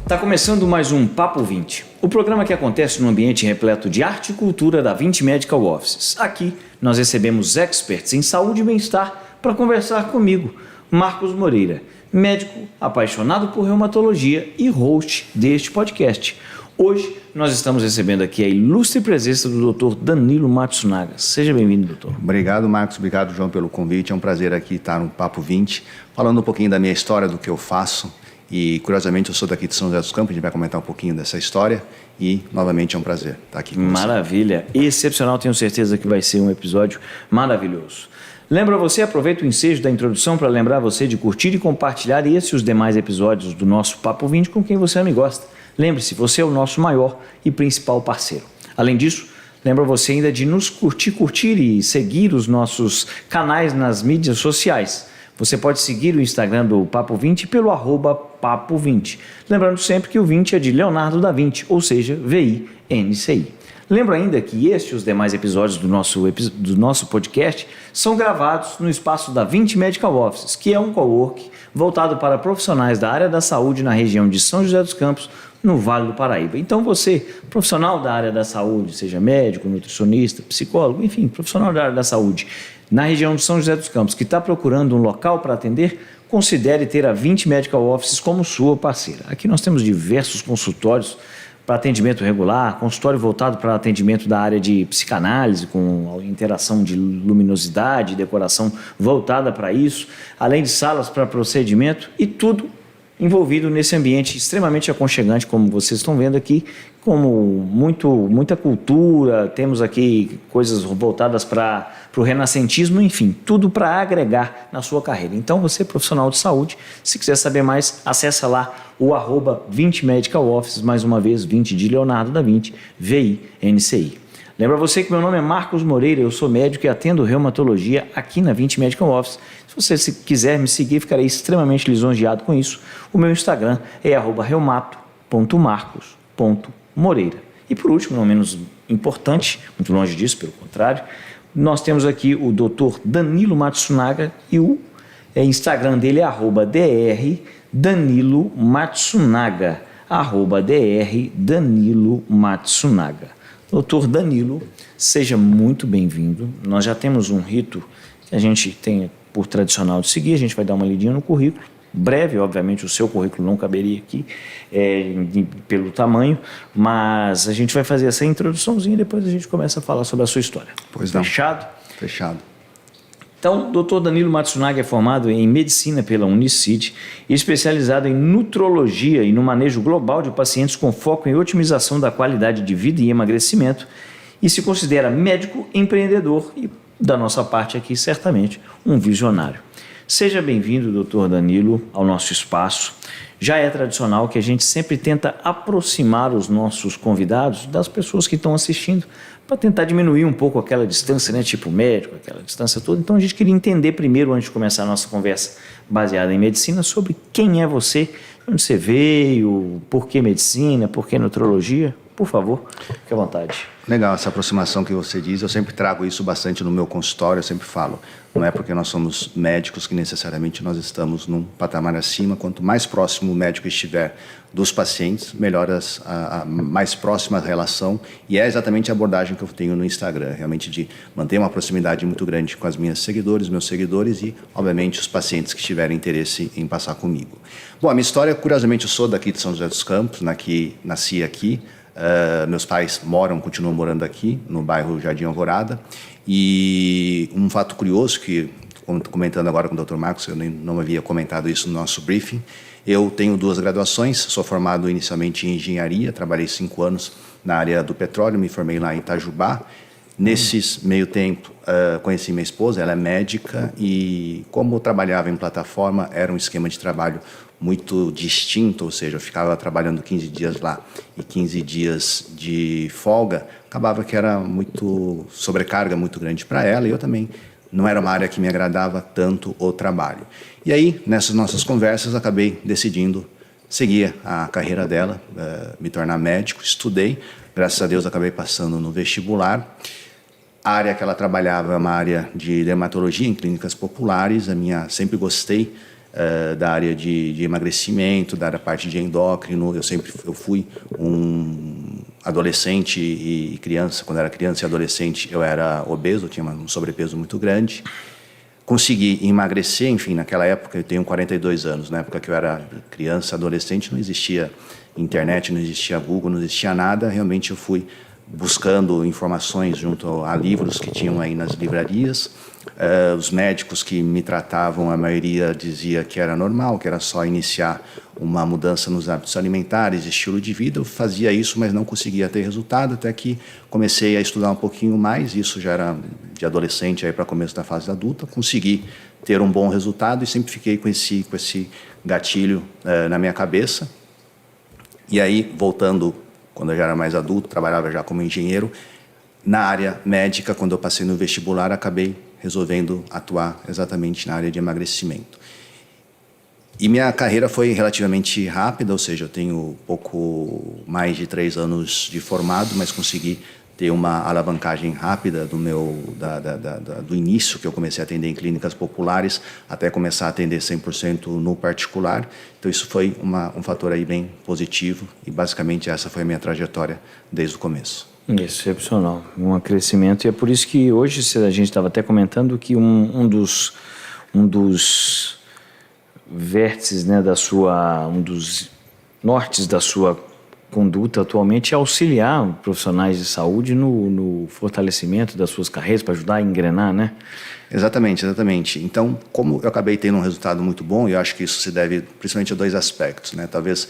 Está começando mais um Papo 20, o programa que acontece num ambiente repleto de arte e cultura da 20 Medical Offices. Aqui nós recebemos experts em saúde e bem-estar para conversar comigo, Marcos Moreira, médico apaixonado por reumatologia e host deste podcast. Hoje nós estamos recebendo aqui a ilustre presença do Dr. Danilo Matsunaga. Seja bem-vindo, doutor. Obrigado, Marcos. Obrigado, João, pelo convite. É um prazer aqui estar no Papo 20, falando um pouquinho da minha história, do que eu faço. E, curiosamente, eu sou daqui de São José dos Campos, a gente vai comentar um pouquinho dessa história e, novamente, é um prazer estar aqui com você. Maravilha, excepcional, tenho certeza que vai ser um episódio maravilhoso. Lembra você, aproveita o ensejo da introdução para lembrar você de curtir e compartilhar esse e os demais episódios do nosso Papo 20 com quem você ama e gosta. Lembre-se, você é o nosso maior e principal parceiro. Além disso, lembra você ainda de nos curtir e seguir os nossos canais nas mídias sociais. Você pode seguir o Instagram do Papo 20 pelo @Papo20. Lembrando sempre que o 20 é de Leonardo da Vinci, ou seja, VINCI. Lembro ainda que este e os demais episódios do nosso podcast são gravados no espaço da 20 Medical Offices, que é um coworking voltado para profissionais da área da saúde na região de São José dos Campos, no Vale do Paraíba. Então você, profissional da área da saúde, seja médico, nutricionista, psicólogo, enfim, profissional da área da saúde, na região de São José dos Campos, que está procurando um local para atender, considere ter a 20 Medical Offices como sua parceira. Aqui nós temos diversos consultórios para atendimento regular, consultório voltado para atendimento da área de psicanálise, com interação de luminosidade, decoração voltada para isso, além de salas para procedimento e tudo envolvido nesse ambiente extremamente aconchegante, como vocês estão vendo aqui, como muita cultura, temos aqui coisas voltadas para o renascentismo, enfim, tudo para agregar na sua carreira. Então você, profissional de saúde, se quiser saber mais, acessa lá o @20 Medical Offices, mais uma vez, 20 de Leonardo da Vinci, VINCI. Lembra você que meu nome é Marcos Moreira, eu sou médico e atendo reumatologia aqui na 20 Medical Office. Se quiser me seguir, ficarei extremamente lisonjeado com isso. O meu Instagram é @reumato.marcos.moreira. E por último, não menos importante, muito longe disso, pelo contrário, nós temos aqui o Dr. Danilo Matsunaga e o Instagram dele é @dr.danilo.matsunaga, @dr.danilo.matsunaga. Doutor Danilo, seja muito bem-vindo. Nós já temos um rito que a gente tem por tradicional de seguir, a gente vai dar uma lidinha no currículo. Breve, obviamente, o seu currículo não caberia aqui pelo tamanho, mas a gente vai fazer essa introduçãozinha e depois a gente começa a falar sobre a sua história. Pois não. Fechado? Fechado. Então, o Dr. Danilo Matsunaga é formado em medicina pela Unicid e especializado em nutrologia e no manejo global de pacientes com foco em otimização da qualidade de vida e emagrecimento, e se considera médico empreendedor e, da nossa parte aqui, certamente, um visionário. Seja bem-vindo, Dr. Danilo, ao nosso espaço. Já é tradicional que a gente sempre tenta aproximar os nossos convidados das pessoas que estão assistindo, para tentar diminuir um pouco aquela distância, né, tipo médico, aquela distância toda. Então a gente queria entender primeiro, antes de começar a nossa conversa baseada em medicina, sobre quem é você, onde você veio, por que medicina, por que nutrologia. Por favor, fique à vontade. Legal essa aproximação que você diz, eu sempre trago isso bastante no meu consultório, eu sempre falo, não é porque nós somos médicos que necessariamente nós estamos num patamar acima, quanto mais próximo o médico estiver dos pacientes, melhor a mais próxima a relação, e é exatamente a abordagem que eu tenho no Instagram, realmente de manter uma proximidade muito grande com as minhas seguidores, meus seguidores e, obviamente, os pacientes que tiverem interesse em passar comigo. Bom, a minha história, curiosamente, eu sou daqui de São José dos Campos, nasci aqui. Meus pais continuam morando aqui, no bairro Jardim Alvorada. E um fato curioso, que comentando agora com o Dr. Marcos, eu não havia comentado isso no nosso briefing, eu tenho 2 graduações, sou formado inicialmente em engenharia, trabalhei 5 anos na área do petróleo, me formei lá em Itajubá. Nesses meio tempo, conheci minha esposa, ela é médica, e como eu trabalhava em plataforma, era um esquema de trabalho muito distinto, ou seja, eu ficava trabalhando 15 dias lá e 15 dias de folga, acabava que era sobrecarga muito grande para ela, e eu também não era uma área que me agradava tanto o trabalho. E aí, nessas nossas conversas, acabei decidindo seguir a carreira dela, me tornar médico, estudei, graças a Deus acabei passando no vestibular. A área que ela trabalhava é uma área de dermatologia em clínicas populares, sempre gostei da área de emagrecimento, da parte de endócrino. Eu fui um adolescente e criança. Quando era criança e adolescente, eu era obeso, eu tinha um sobrepeso muito grande. Consegui emagrecer, enfim, naquela época, eu tenho 42 anos, na época que eu era criança, adolescente, não existia internet, não existia Google, não existia nada. Realmente eu fui buscando informações junto a livros que tinham aí nas livrarias. Os médicos que me tratavam, a maioria dizia que era normal, que era só iniciar uma mudança nos hábitos alimentares, estilo de vida. Eu fazia isso, mas não conseguia ter resultado, até que comecei a estudar um pouquinho mais. Isso já era de adolescente para começo da fase adulta. Consegui ter um bom resultado e sempre fiquei com esse gatilho na minha cabeça. E aí, voltando, quando eu já era mais adulto, trabalhava já como engenheiro, na área médica, quando eu passei no vestibular, acabei resolvendo atuar exatamente na área de emagrecimento. E minha carreira foi relativamente rápida, ou seja, eu tenho pouco mais de 3 anos de formado, mas consegui ter uma alavancagem rápida do início que eu comecei a atender em clínicas populares até começar a atender 100% no particular. Então isso foi um fator aí bem positivo e basicamente essa foi a minha trajetória desde o começo. Excepcional, um crescimento, e é por isso que hoje a gente estava até comentando que um dos vértices, né, um dos nortes da sua conduta atualmente é auxiliar profissionais de saúde no fortalecimento das suas carreiras, para ajudar a engrenar, né? Exatamente. Então, como eu acabei tendo um resultado muito bom, e eu acho que isso se deve principalmente a 2 aspectos, né? Talvez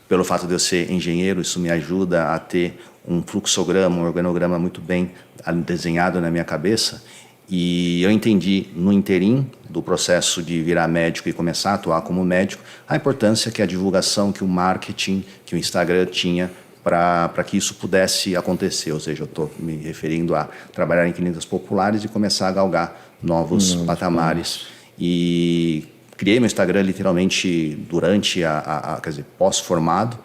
pelo fato de eu ser engenheiro, isso me ajuda a ter um fluxograma, um organograma muito bem desenhado na minha cabeça. E eu entendi no interim do processo de virar médico e começar a atuar como médico, a importância que a divulgação, que o marketing, que o Instagram tinha para que isso pudesse acontecer. Ou seja, eu estou me referindo a trabalhar em clínicas populares e começar a galgar novos patamares. E criei meu Instagram literalmente durante quer dizer, pós-formado.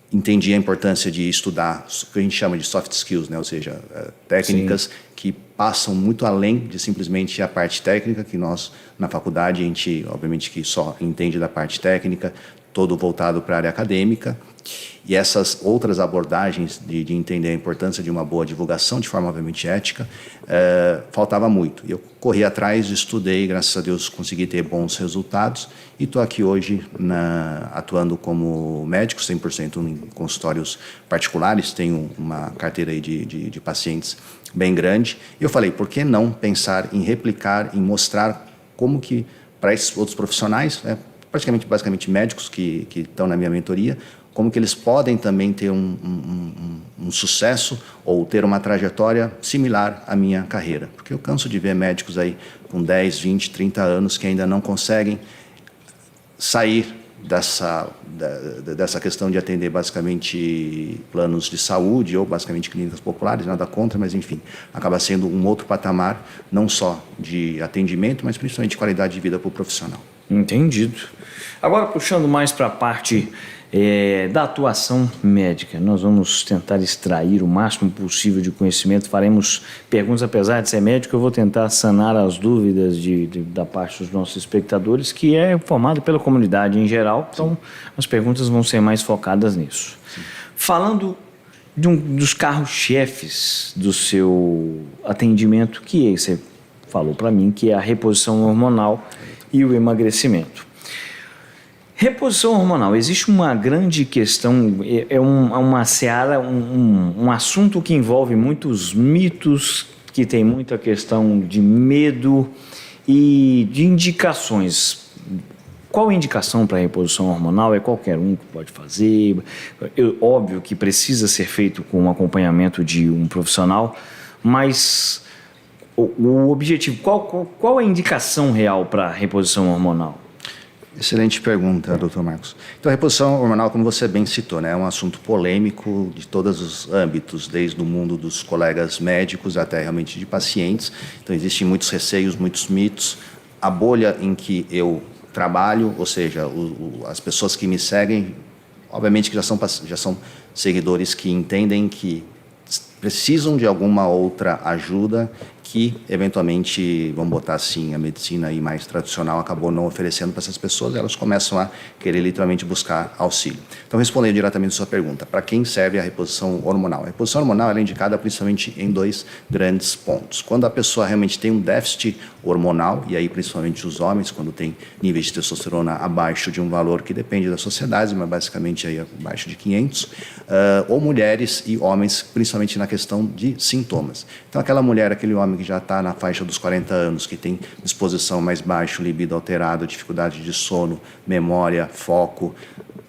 Entendi a importância de estudar o que a gente chama de soft skills, né? Ou seja, técnicas que passam muito além de simplesmente a parte técnica, que nós, na faculdade, a gente, obviamente, que só entende da parte técnica, todo voltado para a área acadêmica. E essas outras abordagens de entender a importância de uma boa divulgação, de forma, obviamente, ética, faltava muito. E eu corri atrás, estudei, graças a Deus consegui ter bons resultados e estou aqui hoje atuando como médico, 100% em consultórios particulares, tenho uma carteira aí de pacientes bem grande. E eu falei, por que não pensar em replicar, em mostrar como que, para esses outros profissionais, basicamente médicos que estão na minha mentoria, como que eles podem também ter um sucesso ou ter uma trajetória similar à minha carreira. Porque eu canso de ver médicos aí com 10, 20, 30 anos que ainda não conseguem sair dessa questão de atender basicamente planos de saúde ou basicamente clínicas populares, nada contra, mas enfim, acaba sendo um outro patamar, não só de atendimento, mas principalmente de qualidade de vida para o profissional. Entendido. Agora, puxando mais para a parte da atuação médica, nós vamos tentar extrair o máximo possível de conhecimento, faremos perguntas, apesar de ser médico, eu vou tentar sanar as dúvidas da parte dos nossos espectadores, que é formado pela comunidade em geral, então as perguntas vão ser mais focadas nisso. Sim. Falando dos carros-chefes do seu atendimento, que você falou para mim, que é a reposição hormonal e o emagrecimento. Reposição hormonal, existe uma grande questão, uma seara, um assunto que envolve muitos mitos, que tem muita questão de medo e de indicações. Qual a indicação para a reposição hormonal? É qualquer um que pode fazer, óbvio que precisa ser feito com um acompanhamento de um profissional, mas o objetivo, qual a indicação real para a reposição hormonal? Excelente pergunta, Dr. Marcos. Então, a reposição hormonal, como você bem citou, né, é um assunto polêmico de todos os âmbitos, desde o mundo dos colegas médicos até realmente de pacientes. Então, existem muitos receios, muitos mitos. A bolha em que eu trabalho, ou seja, as pessoas que me seguem, obviamente que já são seguidores que entendem que precisam de alguma outra ajuda, que, eventualmente, vamos botar assim, a medicina aí mais tradicional acabou não oferecendo para essas pessoas, elas começam a querer literalmente buscar auxílio. Então, respondendo diretamente a sua pergunta, para quem serve a reposição hormonal? A reposição hormonal ela é indicada principalmente em 2 grandes pontos. Quando a pessoa realmente tem um déficit hormonal, e aí principalmente os homens, quando tem níveis de testosterona abaixo de um valor que depende da sociedade, mas basicamente aí abaixo de 500, ou mulheres e homens, principalmente na questão de sintomas. Então, aquela mulher, aquele homem que já está na faixa dos 40 anos, que tem disposição mais baixa, libido alterado, dificuldade de sono, memória, foco,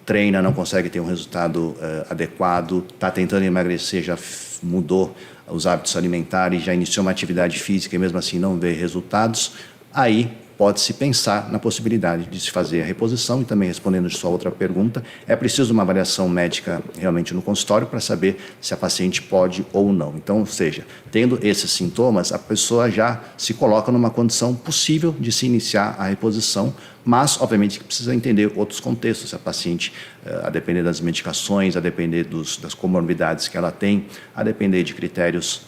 treina, não consegue ter um resultado adequado, está tentando emagrecer, já mudou os hábitos alimentares, já iniciou uma atividade física e mesmo assim não vê resultados, aí pode-se pensar na possibilidade de se fazer a reposição. E também, respondendo a sua outra pergunta, é preciso uma avaliação médica realmente no consultório para saber se a paciente pode ou não. Então, ou seja, tendo esses sintomas, a pessoa já se coloca numa condição possível de se iniciar a reposição, mas, obviamente, precisa entender outros contextos. Se a paciente, a depender das medicações, a depender das comorbidades que ela tem, a depender de critérios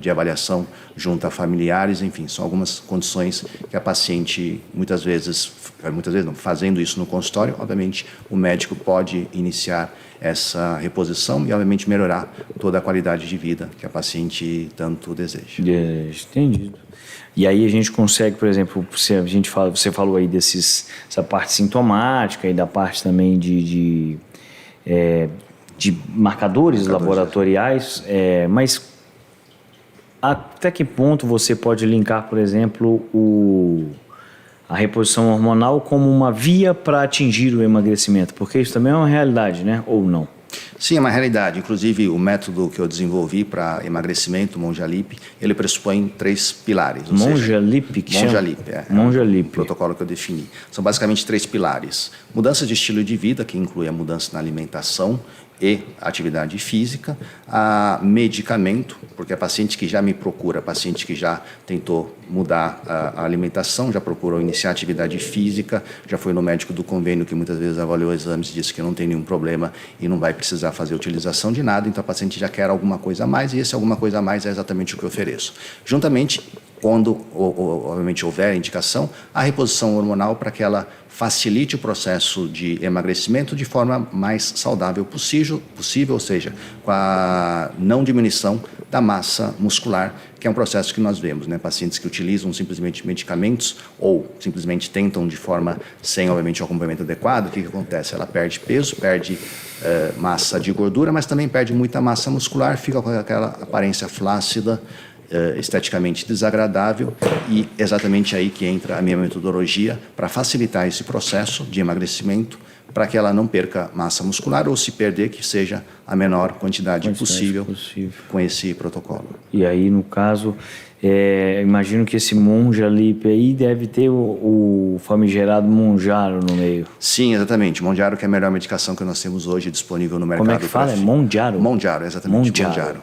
de avaliação junto a familiares, enfim, são algumas condições que a paciente, muitas vezes não, fazendo isso no consultório, obviamente, o médico pode iniciar essa reposição e, obviamente, melhorar toda a qualidade de vida que a paciente tanto deseja. Entendido. E aí a gente consegue, por exemplo, você falou aí essa parte sintomática e da parte também de marcadores laboratoriais, mas até que ponto você pode linkar, por exemplo, a reposição hormonal como uma via para atingir o emagrecimento? Porque isso também é uma realidade, né? Ou não? Sim, é uma realidade. Inclusive, o método que eu desenvolvi para emagrecimento, o Monjalip, ele pressupõe 3 pilares. Monjalip, o protocolo que eu defini. São basicamente 3 pilares. Mudança de estilo de vida, que inclui a mudança na alimentação e atividade física, a medicamento, porque a paciente que já me procura, a paciente que já tentou mudar a alimentação, já procurou iniciar atividade física, já foi no médico do convênio que muitas vezes avaliou exames e disse que não tem nenhum problema e não vai precisar fazer utilização de nada, então a paciente já quer alguma coisa a mais e esse alguma coisa a mais é exatamente o que eu ofereço. Juntamente, quando obviamente houver indicação, a reposição hormonal para que ela facilite o processo de emagrecimento de forma mais saudável possível, ou seja, com a não diminuição da massa muscular, que é um processo que nós vemos, né? Pacientes que utilizam simplesmente medicamentos ou simplesmente tentam de forma sem, obviamente, o acompanhamento adequado, o que acontece? Ela perde peso, perde massa de gordura, mas também perde muita massa muscular, fica com aquela aparência flácida, esteticamente desagradável, e exatamente aí que entra a minha metodologia para facilitar esse processo de emagrecimento, para que ela não perca massa muscular ou, se perder, que seja a menor quantidade possível com esse protocolo. E aí, no caso, imagino que esse Monjalip aí deve ter o famigerado Monjaro no meio. Sim, exatamente. Monjaro, que é a melhor medicação que nós temos hoje disponível no mercado. Como é que fala? É Monjaro? Monjaro, exatamente. Monjaro.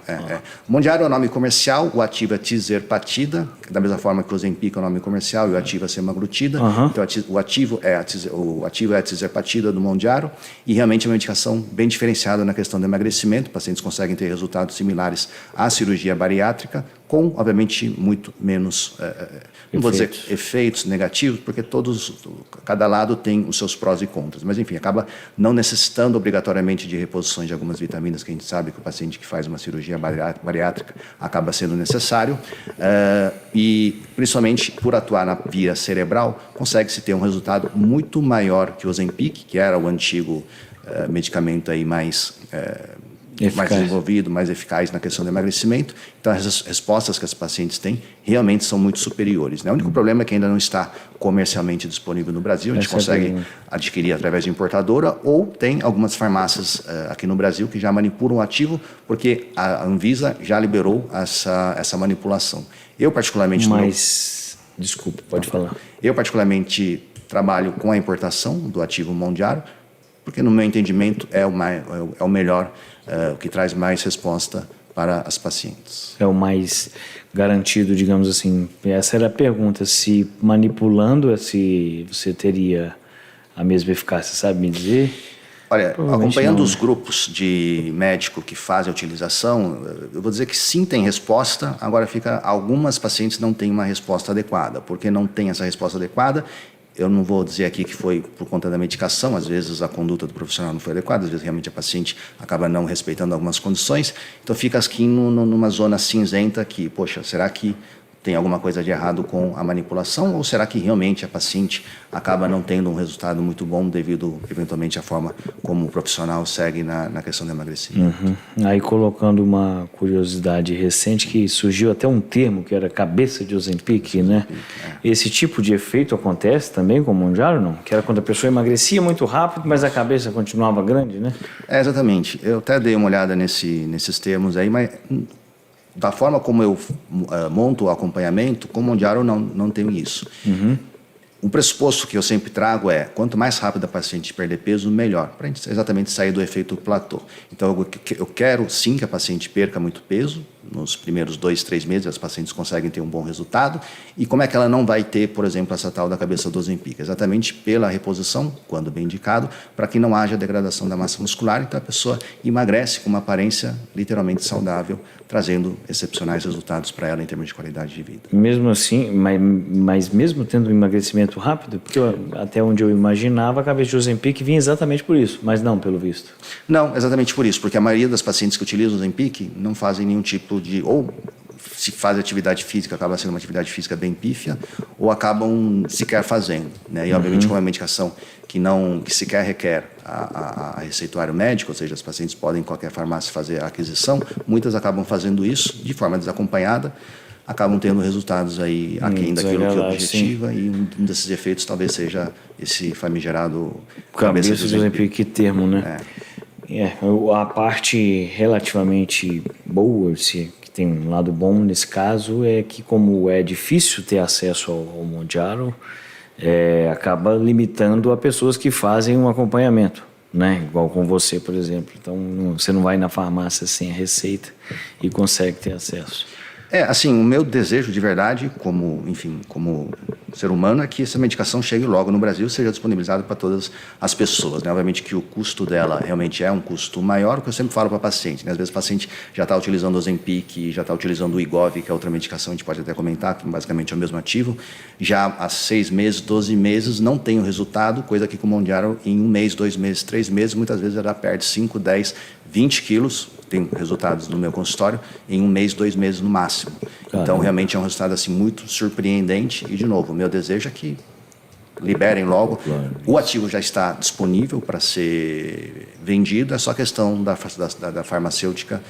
Monjaro é o nome comercial, o ativo é tizerpatida, da mesma forma que o Ozempic é o nome comercial e o ativo é semaglutida. Então, o ativo é a tizerpatida do Monjaro, e realmente é uma medicação bem diferenciada na questão do emagrecimento. Pacientes conseguem ter resultados similares à cirurgia bariátrica, com, obviamente, muito menos, não vou dizer efeitos negativos, porque cada lado tem os seus prós e contras, mas enfim, acaba não necessitando obrigatoriamente de reposições de algumas vitaminas, que a gente sabe que o paciente que faz uma cirurgia bariátrica acaba sendo necessário, e principalmente por atuar na via cerebral, consegue-se ter um resultado muito maior que o Ozempic, que era o antigo medicamento aí mais desenvolvido, mais eficaz na questão do emagrecimento. Então, as respostas que as pacientes têm realmente são muito superiores, né? O único problema é que ainda não está comercialmente disponível no Brasil. A gente consegue adquirir através de importadora, ou tem algumas farmácias aqui no Brasil que já manipulam o ativo, porque a Anvisa já liberou essa manipulação. Eu, particularmente... Desculpa, pode falar. Eu, particularmente, trabalho com a importação do ativo Monjaro, porque, no meu entendimento, é o melhor, o que traz mais resposta para as pacientes. É o mais garantido, digamos assim. Essa era a pergunta, se manipulando, se você teria a mesma eficácia, sabe me dizer? Olha, acompanhando os grupos de médico que fazem a utilização, eu vou dizer que sim, tem resposta, agora algumas pacientes não têm uma resposta adequada. Porque não tem essa resposta adequada, eu não vou dizer aqui que foi por conta da medicação, às vezes a conduta do profissional não foi adequada, às vezes realmente a paciente acaba não respeitando algumas condições, então fica aqui numa zona cinzenta que, poxa, será que tem alguma coisa de errado com a manipulação ou será que realmente a paciente acaba não tendo um resultado muito bom devido, eventualmente, à forma como o profissional segue na questão do emagrecimento? Aí colocando uma curiosidade recente que surgiu até um termo que era cabeça de Ozempic, né? Esse tipo de efeito acontece também com o Mounjaro, não? Que era quando a pessoa emagrecia muito rápido, mas a cabeça continuava grande, né? Exatamente. Eu até dei uma olhada nesses termos aí, mas da forma como eu monto o acompanhamento, com o Mounjaro não tenho isso. O pressuposto que eu sempre trago é, quanto mais rápido a paciente perder peso, melhor, para a gente exatamente sair do efeito platô. Então, eu quero sim que a paciente perca muito peso, nos primeiros 2, 3 meses as pacientes conseguem ter um bom resultado. E como é que ela não vai ter, por exemplo, essa tal da cabeça do Ozempic? Exatamente pela reposição, quando bem indicado, para que não haja degradação da massa muscular, então a pessoa emagrece com uma aparência literalmente saudável, trazendo excepcionais resultados para ela em termos de qualidade de vida. Mesmo assim, mas mesmo tendo um emagrecimento rápido, porque até onde eu imaginava, a cabeça de Ozempic vinha exatamente por isso, mas não pelo visto. Não, exatamente por isso, porque a maioria das pacientes que utilizam o Ozempic não fazem nenhum tipo de, ou se faz atividade física, acaba sendo uma atividade física bem pífia, ou acabam sequer fazendo, né? E obviamente com uma medicação que sequer requer a receituário médico, ou seja, as pacientes podem em qualquer farmácia fazer a aquisição, muitas acabam fazendo isso de forma desacompanhada, acabam tendo resultados aí aquém daquilo que objetiva, sim. E um desses efeitos talvez seja esse famigerado cabeça de Ozempic, que termo, né? A parte relativamente boa, que tem um lado bom nesse caso, é que como é difícil ter acesso ao Mounjaro, acaba limitando a pessoas que fazem um acompanhamento, né? Igual com você, por exemplo. Então, você não vai na farmácia sem a receita e consegue ter acesso. Assim, o meu desejo de verdade, como ser humano, é que essa medicação chegue logo no Brasil, seja disponibilizada para todas as pessoas, né? Obviamente que o custo dela realmente é um custo maior, o que eu sempre falo para a paciente, né? Às vezes o paciente já está utilizando o Ozempic, já está utilizando o Wegovy, que é outra medicação, a gente pode até comentar, que basicamente é o mesmo ativo, já há 6 meses, 12 meses, não tem o resultado, coisa que com o Mounjaro em 1 mês, 2 meses, 3 meses, muitas vezes ela perde 5, 10, 20 quilos, tem resultados no meu consultório, em 1 mês, 2 meses no máximo. Caramba. Então, realmente é um resultado assim, muito surpreendente. E, de novo, o meu desejo é que liberem logo. Claro. O ativo já está disponível para ser vendido, é só questão da farmacêutica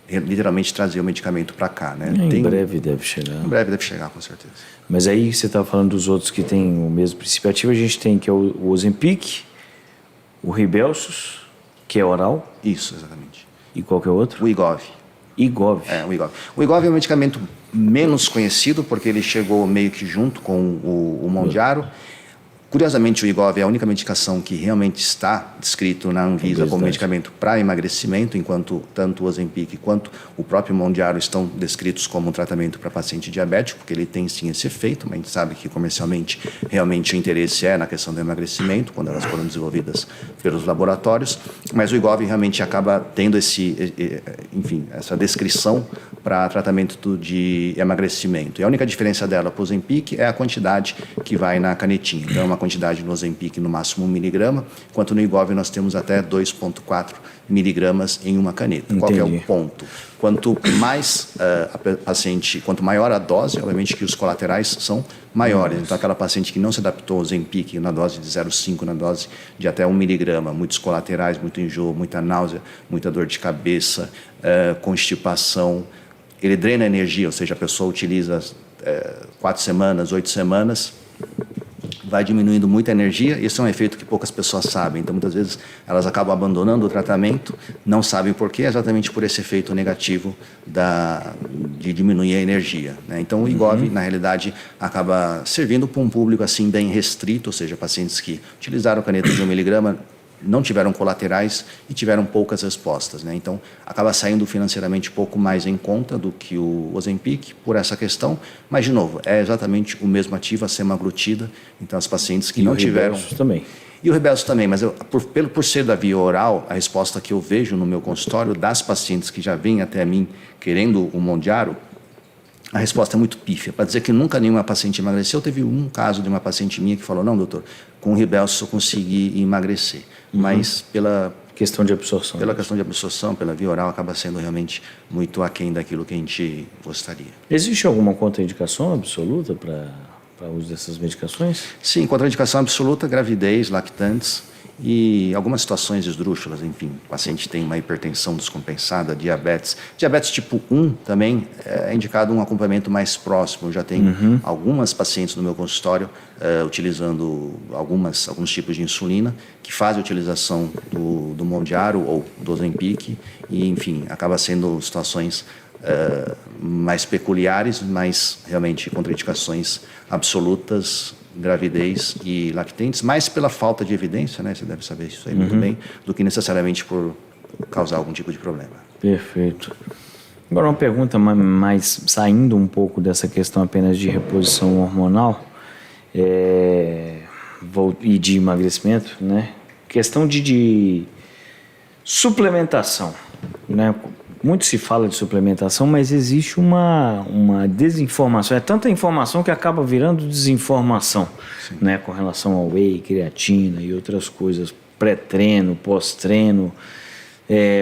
literalmente trazer o medicamento para cá, né? Em breve deve chegar. Em breve deve chegar, com certeza. Mas aí você estava falando dos outros que têm o mesmo princípio ativo, a gente tem que é o Ozempic, o Rybelsus, que é oral. Isso, exatamente. E qual que é o outro? O Wegovy. Wegovy. O Wegovy. O Wegovy é um medicamento menos conhecido, porque ele chegou meio que junto com o Mounjaro. Curiosamente, o Wegovy é a única medicação que realmente está descrito na Anvisa como medicamento para emagrecimento, enquanto tanto o Ozempic quanto o próprio Mounjaro estão descritos como um tratamento para paciente diabético, porque ele tem sim esse efeito, mas a gente sabe que comercialmente realmente o interesse é na questão do emagrecimento, quando elas foram desenvolvidas pelos laboratórios, mas o Wegovy realmente acaba tendo essa descrição para tratamento de emagrecimento. E a única diferença dela para o Ozempic é a quantidade que vai na canetinha. Então, é uma quantidade no Ozempic no máximo 1 miligrama, enquanto no Wegovy nós temos até 2,4 miligramas em uma caneta. Entendi. Qual que é o ponto? Quanto mais quanto maior a dose, obviamente que os colaterais são maiores. Então, aquela paciente que não se adaptou ao Ozempic na dose de 0,5, na dose de até 1 miligrama, muitos colaterais, muito enjoo, muita náusea, muita dor de cabeça, constipação. Ele drena energia, ou seja, a pessoa utiliza 4 semanas, 8 semanas, vai diminuindo muita energia. Esse é um efeito que poucas pessoas sabem. Então, muitas vezes, elas acabam abandonando o tratamento, não sabem por quê, exatamente por esse efeito negativo de diminuir a energia, né? Então, o Wegovy, na realidade, acaba servindo para um público assim bem restrito, ou seja, pacientes que utilizaram caneta de 1 miligrama, não tiveram colaterais e tiveram poucas respostas, né? Então, acaba saindo financeiramente pouco mais em conta do que o Ozempic por essa questão, mas, de novo, é exatamente o mesmo ativo, a semaglutida. Então, as pacientes que não tiveram... também. E o Ribelso também, mas por ser da via oral, a resposta que eu vejo no meu consultório das pacientes que já vêm até mim querendo o Mondiaro, a resposta é muito pífia. Para dizer que nunca nenhuma paciente emagreceu, teve um caso de uma paciente minha que falou, não, doutor, com o Ribelso eu consegui emagrecer. Mas pela questão de absorção. Pela questão de absorção, pela via oral, acaba sendo realmente muito aquém daquilo que a gente gostaria. Existe alguma contraindicação absoluta para o uso dessas medicações? Sim, contraindicação absoluta, gravidez, lactantes e algumas situações esdrúxulas, enfim. O paciente tem uma hipertensão descompensada, diabetes. Diabetes tipo 1 também é indicado um acompanhamento mais próximo. Eu já tenho algumas pacientes no meu consultório utilizando alguns tipos de insulina que fazem a utilização do Mondiaro ou do Ozempic e, enfim, acaba sendo situações mais peculiares, mas realmente contraindicações absolutas, gravidez e lactentes, mais pela falta de evidência, né? Você deve saber isso aí muito bem, do que necessariamente por causar algum tipo de problema. Perfeito. Agora uma pergunta mais saindo um pouco dessa questão apenas de reposição hormonal e de emagrecimento, né? Questão de suplementação, né? Muito se fala de suplementação, mas existe uma desinformação. É tanta informação que acaba virando desinformação, né? Com relação ao whey, creatina e outras coisas, pré-treino, pós-treino.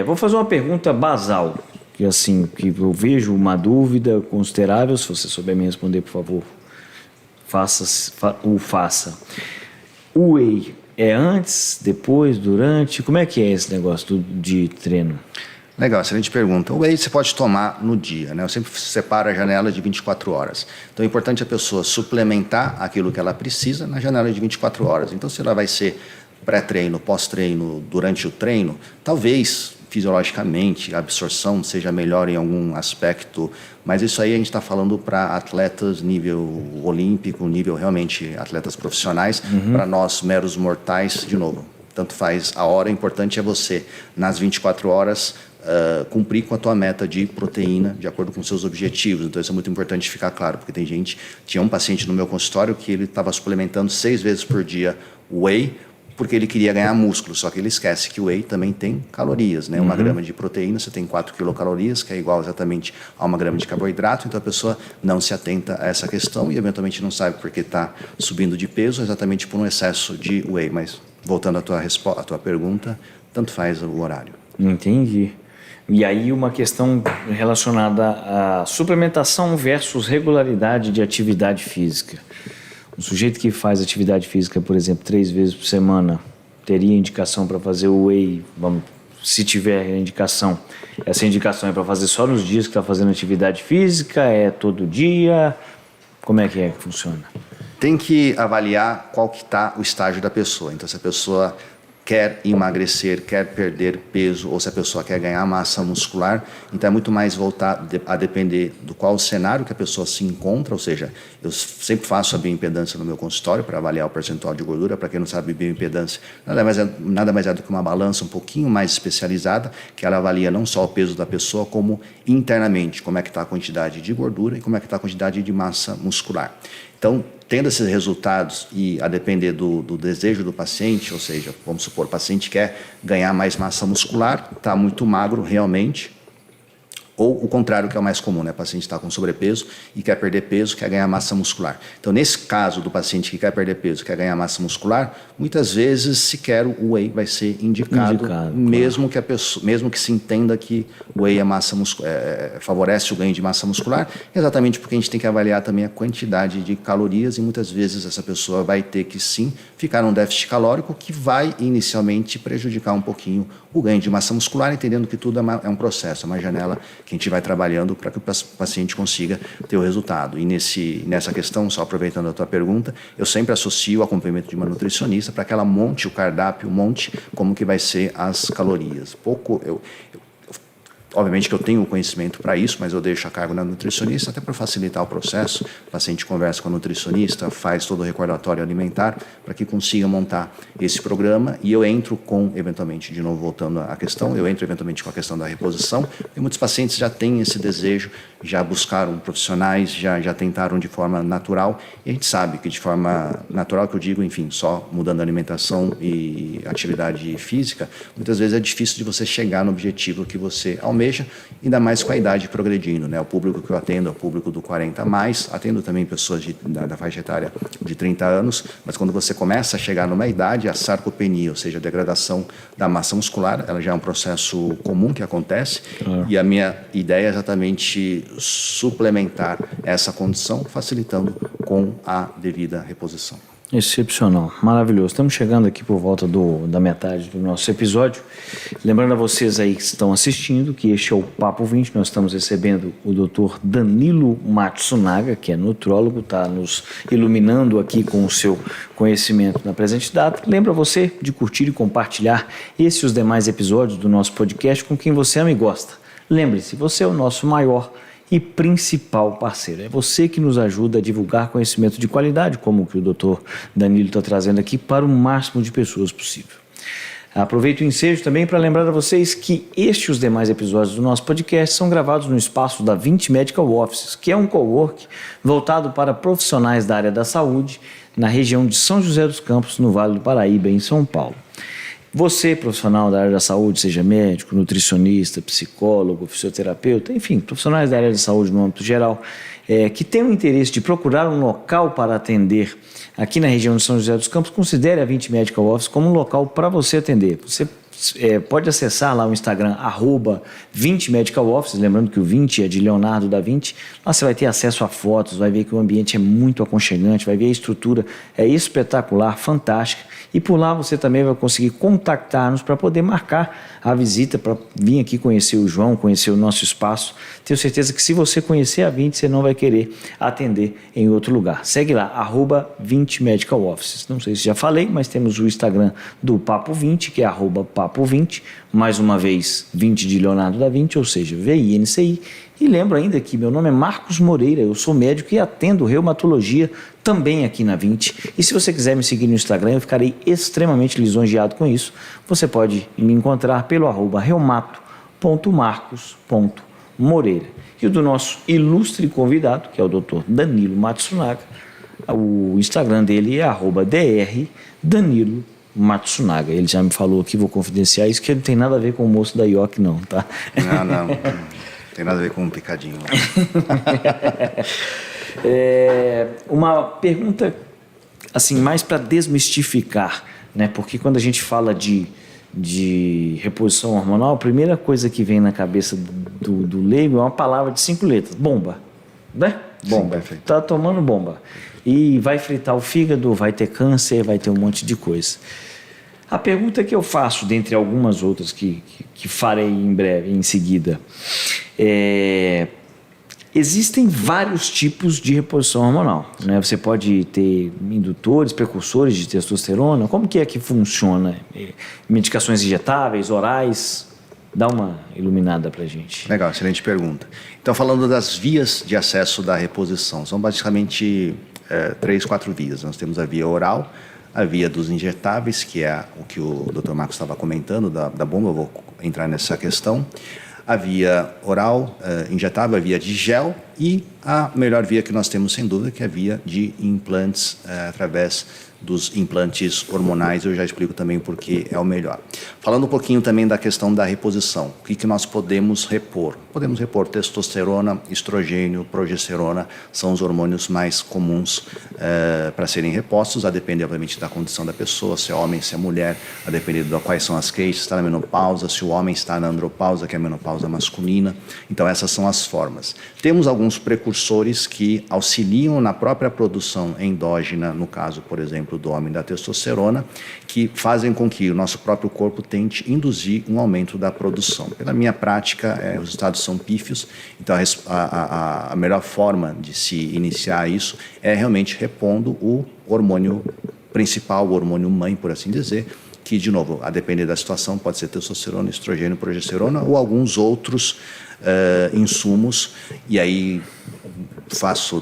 Vou fazer uma pergunta basal, que eu vejo uma dúvida considerável. Se você souber me responder, por favor, faça. O whey é antes, depois, durante? Como é que é esse negócio de treino? Legal, excelente pergunta. O whey você pode tomar no dia, né? Eu sempre separo a janela de 24 horas. Então é importante a pessoa suplementar aquilo que ela precisa na janela de 24 horas. Então se ela vai ser pré-treino, pós-treino, durante o treino, talvez fisiologicamente a absorção seja melhor em algum aspecto, mas isso aí a gente está falando para atletas nível olímpico, nível realmente atletas profissionais, para nós meros mortais, de novo. Tanto faz a hora, o importante é você, nas 24 horas, cumprir com a tua meta de proteína de acordo com seus objetivos. Então isso é muito importante ficar claro, porque tinha um paciente no meu consultório que ele estava suplementando 6 vezes por dia whey, porque ele queria ganhar músculo, só que ele esquece que o whey também tem calorias, né? 1 grama de proteína, você tem 4 quilocalorias, que é igual exatamente a 1 grama de carboidrato, então a pessoa não se atenta a essa questão e eventualmente não sabe porque está subindo de peso exatamente por um excesso de whey. Mas voltando à tua pergunta, tanto faz o horário. Entendi. E aí uma questão relacionada à suplementação versus regularidade de atividade física. Um sujeito que faz atividade física, por exemplo, 3 vezes por semana, teria indicação para fazer o whey, se tiver indicação. Essa indicação é para fazer só nos dias que está fazendo atividade física? É todo dia? Como é que funciona? Tem que avaliar qual que está o estágio da pessoa. Então, se a pessoa quer emagrecer, quer perder peso, ou se a pessoa quer ganhar massa muscular, então é muito mais voltar a depender do qual cenário que a pessoa se encontra, ou seja, eu sempre faço a bioimpedância no meu consultório para avaliar o percentual de gordura. Para quem não sabe, bioimpedância nada mais é do que uma balança um pouquinho mais especializada, que ela avalia não só o peso da pessoa, como internamente, como é que está a quantidade de gordura e como é que está a quantidade de massa muscular. Então, tendo esses resultados e a depender do desejo do paciente, ou seja, vamos supor, o paciente quer ganhar mais massa muscular, está muito magro realmente, ou o contrário, que é o mais comum, né? O paciente está com sobrepeso e quer perder peso, quer ganhar massa muscular. Então, nesse caso do paciente que quer perder peso, quer ganhar massa muscular, muitas vezes sequer o whey vai ser indicado mesmo que se entenda que o whey favorece o ganho de massa muscular, exatamente porque a gente tem que avaliar também a quantidade de calorias e muitas vezes essa pessoa vai ter que sim ficar num déficit calórico que vai inicialmente prejudicar um pouquinho o ganho de massa muscular, entendendo que tudo é um processo, é uma janela que a gente vai trabalhando para que o paciente consiga ter o resultado. E nessa questão, só aproveitando a tua pergunta, eu sempre associo o acompanhamento de uma nutricionista para que ela monte o cardápio, como que vai ser as calorias. Obviamente que eu tenho o conhecimento para isso, mas eu deixo a cargo na nutricionista até para facilitar o processo. O paciente conversa com a nutricionista, faz todo o recordatório alimentar para que consiga montar esse programa e eu entro eventualmente, de novo voltando à questão, eu entro eventualmente com a questão da reposição e muitos pacientes já têm esse desejo já buscaram profissionais, já tentaram de forma natural, e a gente sabe que de forma natural, que eu digo, enfim, só mudando a alimentação e atividade física, muitas vezes é difícil de você chegar no objetivo que você almeja, ainda mais com a idade progredindo, né? O público que eu atendo é o público do 40 a mais, atendo também pessoas da faixa etária de 30 anos, mas quando você começa a chegar numa idade, a sarcopenia, ou seja, a degradação da massa muscular, ela já é um processo comum que acontece, e a minha ideia é exatamente suplementar essa condição, facilitando com a devida reposição. Excepcional, maravilhoso. Estamos chegando aqui por volta da metade do nosso episódio. Lembrando a vocês aí que estão assistindo que este é o Papo 20. Nós estamos recebendo o Dr. Danilo Matsunaga, que é nutrólogo, está nos iluminando aqui com o seu conhecimento na presente data. Lembra você de curtir e compartilhar esse e os demais episódios do nosso podcast com quem você ama e gosta. Lembre-se, você é o nosso maior e principal parceiro. É você que nos ajuda a divulgar conhecimento de qualidade, como o que o Dr. Danilo está trazendo aqui, para o máximo de pessoas possível. Aproveito o ensejo também para lembrar a vocês que este e os demais episódios do nosso podcast são gravados no espaço da 20 Medical Offices, que é um cowork voltado para profissionais da área da saúde na região de São José dos Campos, no Vale do Paraíba, em São Paulo. Você, profissional da área da saúde, seja médico, nutricionista, psicólogo, fisioterapeuta, enfim, profissionais da área da saúde no âmbito geral, que tem o interesse de procurar um local para atender aqui na região de São José dos Campos, considere a 20 Medical Office como um local para você atender. Você pode acessar lá o Instagram, @20medicaloffices, lembrando que o 20 é de Leonardo da Vinci. Lá você vai ter acesso a fotos, vai ver que o ambiente é muito aconchegante, vai ver a estrutura é espetacular, fantástica. E por lá você também vai conseguir contactar-nos para poder marcar a visita, para vir aqui conhecer o João, conhecer o nosso espaço. Tenho certeza que se você conhecer a 20, você não vai querer atender em outro lugar. Segue lá, @20medicaloffices. Não sei se já falei, mas temos o Instagram do Papo 20, que é @papo20, mais uma vez 20 de Leonardo da Vinci, ou seja, VINCI. E lembro ainda que meu nome é Marcos Moreira, eu sou médico e atendo reumatologia também aqui na 20. E se você quiser me seguir no Instagram, eu ficarei extremamente lisonjeado com isso. Você pode me encontrar pelo @reumato.marcos.moreira. E o do nosso ilustre convidado, que é o Dr. Danilo Matsunaga, o Instagram dele é @drDanilo Matsunaga. Ele já me falou aqui, vou confidenciar isso, que não tem nada a ver com o moço da IOC não, tá? Não tem nada a ver com um picadinho. Uma pergunta assim, mais para desmistificar, né? Porque quando a gente fala de reposição hormonal, a primeira coisa que vem na cabeça do leigo é uma palavra de 5 letras, bomba, né? Bomba. Sim, perfeito. Tá tomando bomba. E vai fritar o fígado, vai ter câncer, vai ter um monte de coisa. A pergunta que eu faço, dentre algumas outras que farei em breve, em seguida, existem vários tipos de reposição hormonal, né? Você pode ter indutores, precursores de testosterona. Como que funciona? Medicações injetáveis, orais? Dá uma iluminada pra gente. Legal, excelente pergunta. Então, falando das vias de acesso da reposição, são basicamente 3, 4 vias. Nós temos a via oral, a via dos injetáveis, que é o que o Dr. Marcos estava comentando, da bomba, eu vou entrar nessa questão. A via oral, injetável, a via de gel e a melhor via que nós temos, sem dúvida, que é a via de implantes, através dos implantes hormonais. Eu já explico também por que é o melhor. Falando um pouquinho também da questão da reposição, o que nós podemos repor? Podemos repor testosterona, estrogênio, progesterona, são os hormônios mais comuns para serem repostos, a depender, obviamente, da condição da pessoa, se é homem, se é mulher, a depender de quais são as queixas, se está na menopausa, se o homem está na andropausa, que é a menopausa masculina. Então, essas são as formas. Temos alguns precursores que auxiliam na própria produção endógena, no caso, por exemplo, do homem da testosterona, que fazem com que o nosso próprio corpo tente induzir um aumento da produção. Pela minha prática, os resultados são pífios, então a melhor forma de se iniciar isso é realmente repondo o hormônio principal, o hormônio mãe, por assim dizer, que, de novo, a depender da situação, pode ser testosterona, estrogênio, progesterona ou alguns outros insumos. E aí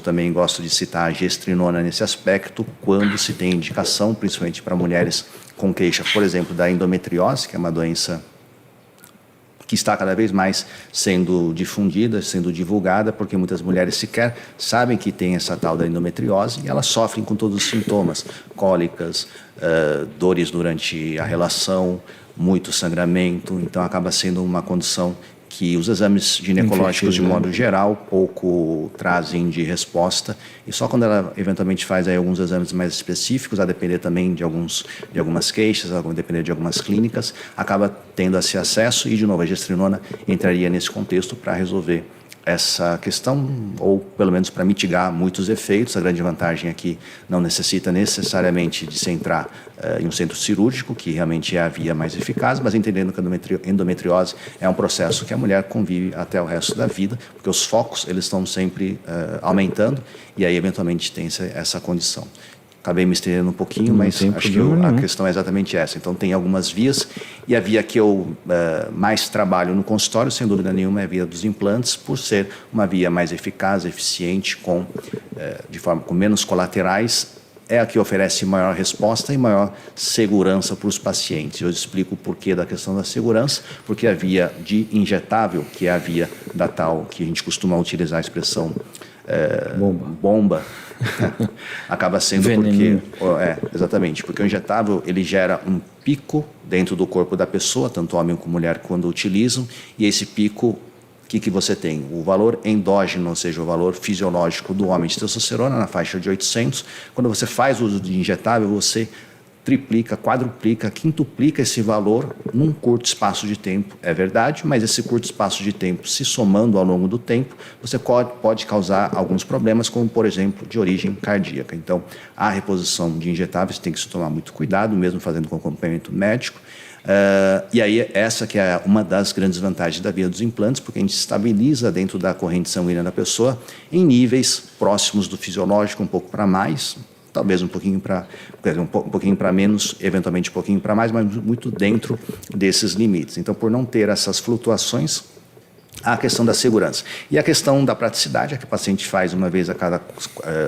também gosto de citar a gestrinona nesse aspecto, quando se tem indicação, principalmente para mulheres com queixa, por exemplo, da endometriose, que é uma doença que está cada vez mais sendo difundida, sendo divulgada, porque muitas mulheres sequer sabem que tem essa tal da endometriose e elas sofrem com todos os sintomas, cólicas, dores durante a relação, muito sangramento, então acaba sendo uma condição que os exames ginecológicos, de modo geral, pouco trazem de resposta. E só quando ela eventualmente faz aí alguns exames mais específicos, a depender também de algumas queixas, a depender de algumas clínicas, acaba tendo esse acesso e, de novo, a gestrinona entraria nesse contexto para resolver essa questão, ou pelo menos para mitigar muitos efeitos. A grande vantagem é que não necessita necessariamente de se entrar em um centro cirúrgico, que realmente é a via mais eficaz, mas entendendo que a endometriose é um processo que a mulher convive até o resto da vida, porque os focos eles estão sempre aumentando e aí eventualmente tem essa condição. Acabei me estendendo um pouquinho, mas acho que a questão é exatamente essa. Então, tem algumas vias, e a via que eu mais trabalho no consultório, sem dúvida nenhuma, é a via dos implantes, por ser uma via mais eficaz, eficiente, com menos colaterais, é a que oferece maior resposta e maior segurança para os pacientes. Eu explico o porquê da questão da segurança, porque a via de injetável, que é a via da tal, que a gente costuma utilizar a expressão bomba, acaba sendo veneno. Exatamente, porque o injetável ele gera um pico dentro do corpo da pessoa, tanto homem como mulher quando utilizam, e esse pico, o que você tem? O valor endógeno, ou seja, o valor fisiológico do homem de testosterona na faixa de 800. Quando você faz uso de injetável, você triplica, quadruplica, quintuplica esse valor num curto espaço de tempo. É verdade, mas esse curto espaço de tempo, se somando ao longo do tempo, você pode causar alguns problemas, como, por exemplo, de origem cardíaca. Então, a reposição de injetáveis tem que se tomar muito cuidado, mesmo fazendo com acompanhamento médico. E aí, essa que é uma das grandes vantagens da via dos implantes, porque a gente estabiliza dentro da corrente sanguínea da pessoa em níveis próximos do fisiológico, um pouco para mais, talvez um pouquinho para menos, eventualmente um pouquinho para mais, mas muito dentro desses limites. Então, por não ter essas flutuações, a questão da segurança. E a questão da praticidade, é que o paciente faz uma vez a cada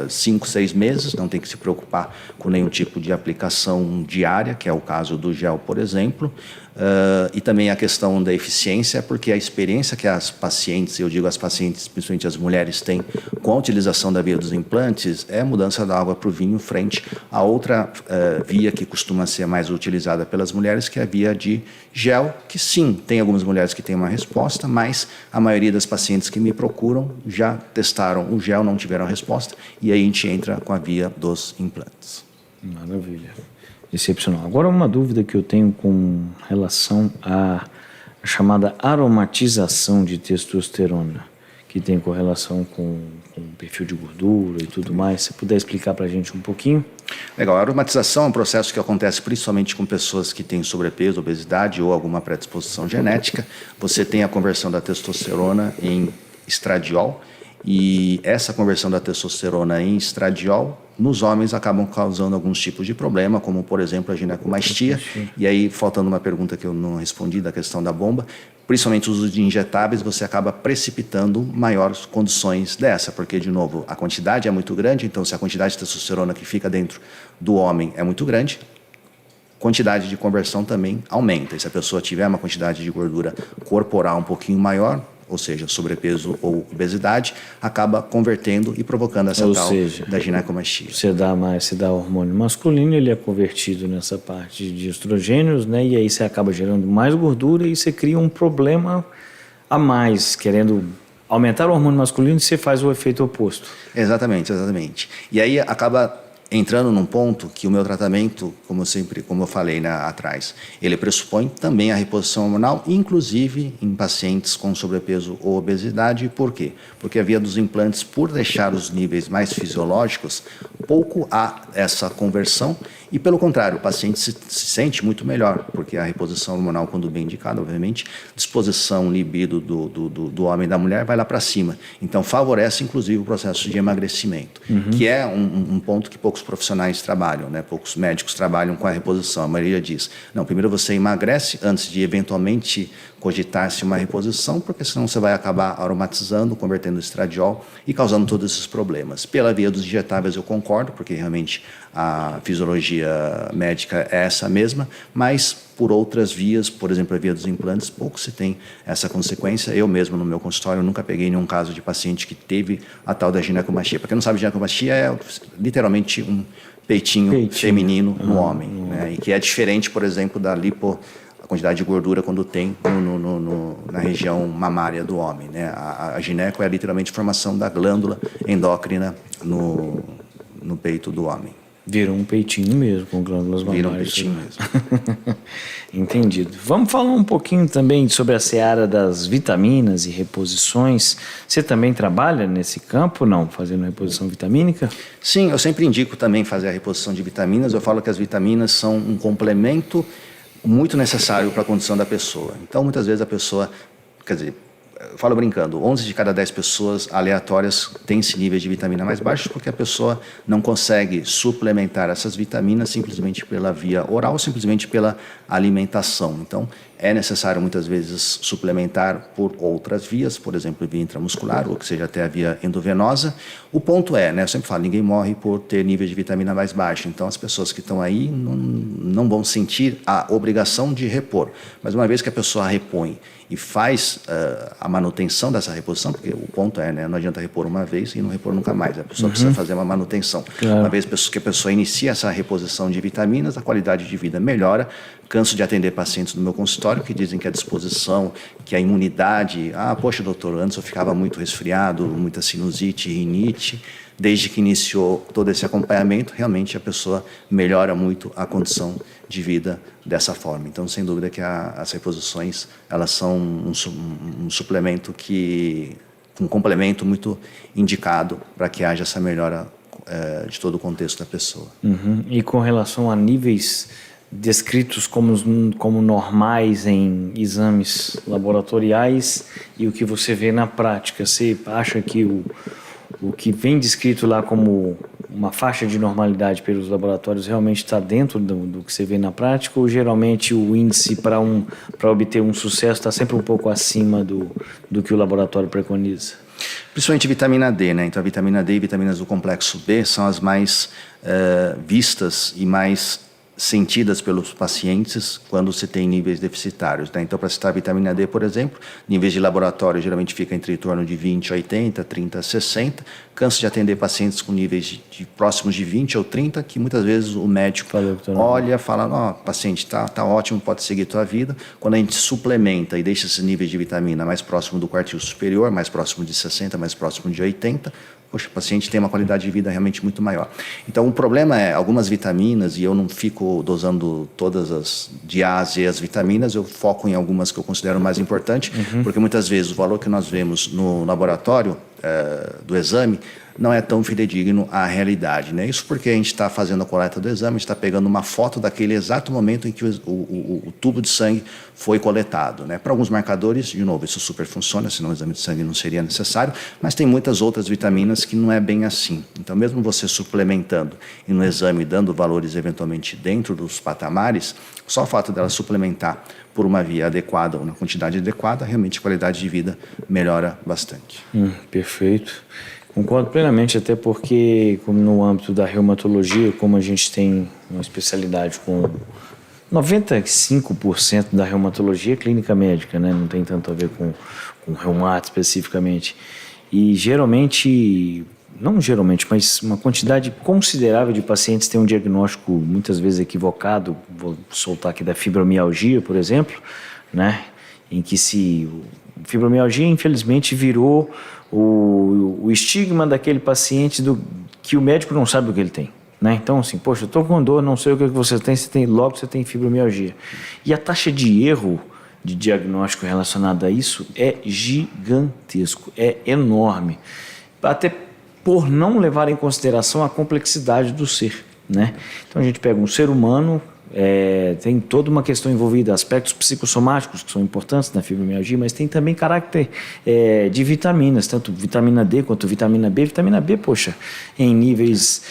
5, 6 meses, não tem que se preocupar com nenhum tipo de aplicação diária, que é o caso do gel, por exemplo. E também a questão da eficiência, porque a experiência que as pacientes, eu digo as pacientes, principalmente as mulheres, têm com a utilização da via dos implantes é mudança da água para o vinho frente a outra via que costuma ser mais utilizada pelas mulheres, que é a via de gel, que sim, tem algumas mulheres que têm uma resposta, mas a maioria das pacientes que me procuram já testaram o gel, não tiveram resposta, e aí a gente entra com a via dos implantes. Maravilha. Excepcional. Agora, uma dúvida que eu tenho com relação à chamada aromatização de testosterona, que tem correlação com o perfil de gordura e tudo mais. Se puder explicar para a gente um pouquinho? Legal. A aromatização é um processo que acontece principalmente com pessoas que têm sobrepeso, obesidade ou alguma predisposição genética. Você tem a conversão da testosterona em estradiol, e essa conversão da testosterona em estradiol nos homens acabam causando alguns tipos de problema, como, por exemplo, a ginecomastia. E aí, faltando uma pergunta que eu não respondi da questão da bomba, principalmente o uso de injetáveis, você acaba precipitando maiores condições dessa, porque, de novo, a quantidade é muito grande, então se a quantidade de testosterona que fica dentro do homem é muito grande, quantidade de conversão também aumenta. E se a pessoa tiver uma quantidade de gordura corporal um pouquinho maior, ou seja, sobrepeso ou obesidade, acaba convertendo e provocando essa da ginecomastia. Você dá hormônio masculino, ele é convertido nessa parte de estrogênios, né? E aí você acaba gerando mais gordura e você cria um problema a mais, querendo aumentar o hormônio masculino, e você faz o efeito oposto. Exatamente. E aí acaba entrando num ponto que o meu tratamento, como eu falei atrás, ele pressupõe também a reposição hormonal, inclusive em pacientes com sobrepeso ou obesidade. Por quê? Porque a via dos implantes, por deixar os níveis mais fisiológicos, pouco há essa conversão e, pelo contrário, o paciente se sente muito melhor, porque a reposição hormonal, quando bem indicada, obviamente, disposição, libido do homem e da mulher vai lá para cima. Então, favorece, inclusive, o processo de emagrecimento, que é um ponto que poucos profissionais trabalham, né? Poucos médicos trabalham com a reposição. A maioria diz, não, primeiro você emagrece antes de eventualmente cogitar-se uma reposição, porque senão você vai acabar aromatizando, convertendo o estradiol e causando todos esses problemas. Pela via dos injetáveis eu concordo, porque realmente a fisiologia médica é essa mesma, mas por outras vias, por exemplo, a via dos implantes, pouco se tem essa consequência. Eu mesmo, no meu consultório, nunca peguei nenhum caso de paciente que teve a tal da ginecomastia. Para quem não sabe, ginecomastia é literalmente um peitinho feminino no homem, né? E que é diferente, por exemplo, da a quantidade de gordura quando tem na região mamária do homem, né? A gineco é literalmente formação da glândula endócrina no peito do homem. Virou um peitinho mesmo, com glândulas mamárias. Virou um peitinho mesmo. Entendido. Vamos falar um pouquinho também sobre a seara das vitaminas e reposições. Você também trabalha nesse campo, não? Fazendo reposição vitamínica? Sim, eu sempre indico também fazer a reposição de vitaminas. Eu falo que as vitaminas são um complemento muito necessário para a condição da pessoa. Então, muitas vezes a pessoa, quer dizer, eu falo brincando, 11 de cada 10 pessoas aleatórias têm esse nível de vitamina mais baixo porque a pessoa não consegue suplementar essas vitaminas simplesmente pela via oral, simplesmente pela alimentação. Então, é necessário muitas vezes suplementar por outras vias, por exemplo, via intramuscular ou que seja até a via endovenosa. O ponto é, né, eu sempre falo, ninguém morre por ter nível de vitamina mais baixo. Então, as pessoas que estão aí não vão sentir a obrigação de repor. Mas uma vez que a pessoa repõe e faz a manutenção dessa reposição, porque o ponto é, né, não adianta repor uma vez e não repor nunca mais. A pessoa precisa fazer uma manutenção. Claro. Uma vez que a pessoa inicia essa reposição de vitaminas, a qualidade de vida melhora. Canso de atender pacientes no meu consultório que dizem que a disposição, que a imunidade... poxa, doutor, antes eu ficava muito resfriado, muita sinusite, rinite. Desde que iniciou todo esse acompanhamento, realmente a pessoa melhora muito a condição de vida dessa forma. Então, sem dúvida que as reposições, elas são um suplemento um complemento muito indicado para que haja essa melhora de todo o contexto da pessoa. Uhum. E com relação a níveis descritos como normais em exames laboratoriais e o que você vê na prática, você acha que o que vem descrito lá como uma faixa de normalidade pelos laboratórios realmente está dentro do que você vê na prática, ou geralmente o índice para obter um sucesso está sempre um pouco acima do que o laboratório preconiza? Principalmente vitamina D, né? Então a vitamina D e vitaminas do complexo B são as mais vistas e mais sentidas pelos pacientes quando se tem níveis deficitários, né? Então, para citar a vitamina D, por exemplo, níveis de laboratório geralmente fica entre em torno de 20 a 80, 30 a 60. Canso de atender pacientes com níveis próximos de 20 ou 30, que muitas vezes o médico olha e fala, paciente, tá ótimo, pode seguir tua vida. Quando a gente suplementa e deixa esses níveis de vitamina mais próximo do quartil superior, mais próximo de 60, mais próximo de 80, poxa, o paciente tem uma qualidade de vida realmente muito maior. Então, o problema é, algumas vitaminas, e eu não fico dosando todas de A a Z as vitaminas, eu foco em algumas que eu considero mais importantes, porque muitas vezes o valor que nós vemos no laboratório do exame não é tão fidedigno à realidade, né? Isso porque a gente está fazendo a coleta do exame, está pegando uma foto daquele exato momento em que o tubo de sangue foi coletado, né? Para alguns marcadores, de novo, isso super funciona, senão o exame de sangue não seria necessário, mas tem muitas outras vitaminas que não é bem assim. Então, mesmo você suplementando e no exame dando valores eventualmente dentro dos patamares, só o fato dela suplementar por uma via adequada ou na quantidade adequada, realmente a qualidade de vida melhora bastante. Perfeito. Concordo plenamente, até porque como no âmbito da reumatologia, como a gente tem uma especialidade com 95% da reumatologia é clínica médica, né? Não tem tanto a ver com reumato especificamente. E mas uma quantidade considerável de pacientes tem um diagnóstico muitas vezes equivocado, vou soltar aqui da fibromialgia, por exemplo, né? Em que fibromialgia, infelizmente, virou o estigma daquele paciente que o médico não sabe o que ele tem, né? Então, assim, poxa, eu estou com dor, não sei o que você tem, logo você tem fibromialgia. E a taxa de erro de diagnóstico relacionada a isso é gigantesco, é enorme. Até por não levar em consideração a complexidade do ser, né? Então, a gente pega um ser humano... tem toda uma questão envolvida, aspectos psicossomáticos que são importantes na fibromialgia, mas tem também caráter de vitaminas, tanto vitamina D quanto vitamina B. Vitamina B, poxa, em níveis,